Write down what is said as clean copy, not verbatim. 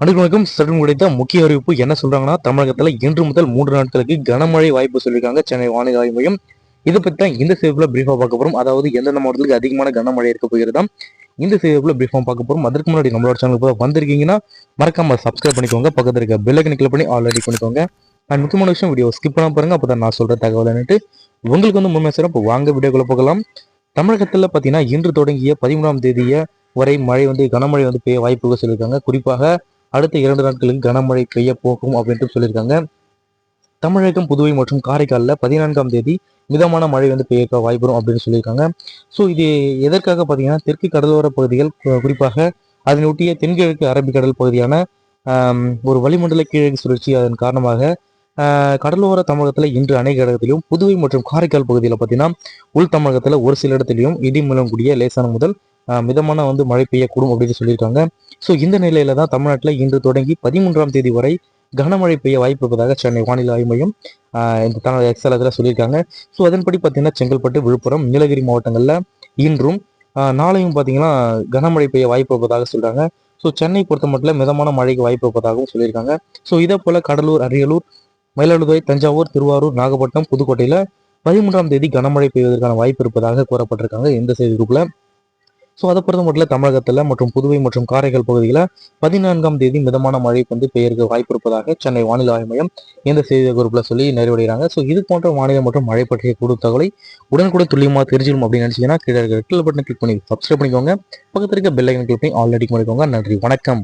அனைவருக்கும் சற்று கிடைத்த முக்கிய அறிவிப்பு என்ன சொல்றாங்கன்னா, தமிழகத்துல இன்று முதல் 3 நாட்களுக்கு கனமழை வாய்ப்பு சொல்லியிருக்காங்க சென்னை வானிலை ஆய்வு மையம். இதை பத்தி தான் இந்த செய்திக்குள்ள பிரீஃபா பார்க்க போறோம். அதாவது எந்தெந்த மாவட்டத்துக்கு அதிகமான கனமழை இருக்க போகிறதாம் இந்த செய்திக்குள்ள பிரீஃபா பார்க்க போறோம். அதற்கு முன்னாடி நம்மளோட சேனலுக்கு வந்திருக்கீங்கன்னா மறக்காம சப்ஸ்கிரைப் பண்ணிக்கோங்க. பக்கத்துல இருக்க பெல் ஐக்கனை கிளிக் பண்ணி ஆல் ரெடி பண்ணிக்கோங்க. அண்ட் முக்கியமான விஷயம், வீடியோ ஸ்கிப் பண்ண பாருங்க. அப்பதான் நான் சொல்ற தகவல் என்னட்டு உங்களுக்கு முழுமையா சேரும். இப்போ வாங்க வீடியோக்குள்ள போகலாம். தமிழகத்துல பாத்தீங்கன்னா இன்று தொடங்கிய 13ஆம் தேதிய வரை மழை கனமழை பெய்ய வாய்ப்புகள் சொல்லியிருக்காங்க. குறிப்பாக அடுத்த 2 நாட்களுக்கு கனமழை பெய்ய போகும் அப்படின்ட்டு சொல்லியிருக்காங்க. தமிழகம், புதுவை மற்றும் காரைக்காலில் 14ஆம் தேதி மிதமான மழை பெய்ய வாய்ப்பும் அப்படின்னு சொல்லியிருக்காங்க. ஸோ இது எதற்காக பார்த்தீங்கன்னா, தெற்கு கடலோர பகுதிகள் குறிப்பாக அதனையொட்டிய தென்கிழக்கு அரபிக்கடல் பகுதியான ஒரு வளிமண்டல கீழக்கு சுழற்சி அதன் காரணமாக கடலோர தமிழகத்தில் இன்று அநேக இடத்திலும், புதுவை மற்றும் காரைக்கால் பகுதியில் பார்த்தீங்கன்னா உள் தமிழகத்தில் ஒரு சில இடத்திலையும் இடி மூலம் கூடிய லேசான முதல் மிதமான மழை பெய்யக்கூடும் அப்படின்னு சொல்லியிருக்காங்க. ஸோ இந்த நிலையில தான் தமிழ்நாட்டில் இன்று தொடங்கி 13ஆம் தேதி வரை கனமழை பெய்ய வாய்ப்பு இருப்பதாக சென்னை வானிலை ஆய்வு மையம் இந்த தனது எக்ஸலத்தில் சொல்லியிருக்காங்க. ஸோ அதன்படி பார்த்தீங்கன்னா செங்கல்பட்டு, விழுப்புரம், நீலகிரி மாவட்டங்களில் இன்றும் நாளையும் பார்த்தீங்கன்னா கனமழை பெய்ய வாய்ப்பு இருப்பதாக சொல்றாங்க. ஸோ சென்னை பொறுத்த மட்டும் மிதமான மழைக்கு வாய்ப்பு இருப்பதாகவும் சொல்லியிருக்காங்க. ஸோ இதே போல கடலூர், அரியலூர், மயிலாடுதுறை, தஞ்சாவூர், திருவாரூர், நாகப்பட்டினம், புதுக்கோட்டையில் 13ஆம் தேதி கனமழை பெய்வதற்கான வாய்ப்பு இருப்பதாக கூறப்பட்டிருக்காங்க இந்த செய்தி குரூப்ல. ஸோ அதை பொறுத்த மட்டும் தமிழகத்தில் மற்றும் புதுவை மற்றும் காரைக்கால் பகுதியில் 14ஆம் தேதி மிதமான மழை பெய்யறதுக்கு வாய்ப்பு இருப்பதாக சென்னை வானிலை ஆய்வு மையம் இந்த செய்தி குறிப்பில் சொல்லி நிறைவடைகிறாங்க. ஸோ இது போன்ற வானிலை மற்றும் மழை பற்றிய கூடும் தகவலை உடனுக்குடன் துல்லியமாக தெரிஞ்சுக்கணும் அப்படின்னு நினைச்சீங்கன்னா கீழே இருக்க ரெட் பட்டனை கிளிக் பண்ணி சப்ஸ்கிரைப் பண்ணிக்கோங்க. பக்கத்தில் இருக்க பெல் ஐக்கனை கிளிக் பண்ணி ஆல்ரெடி பண்ணிக்கோங்க. நன்றி, வணக்கம்.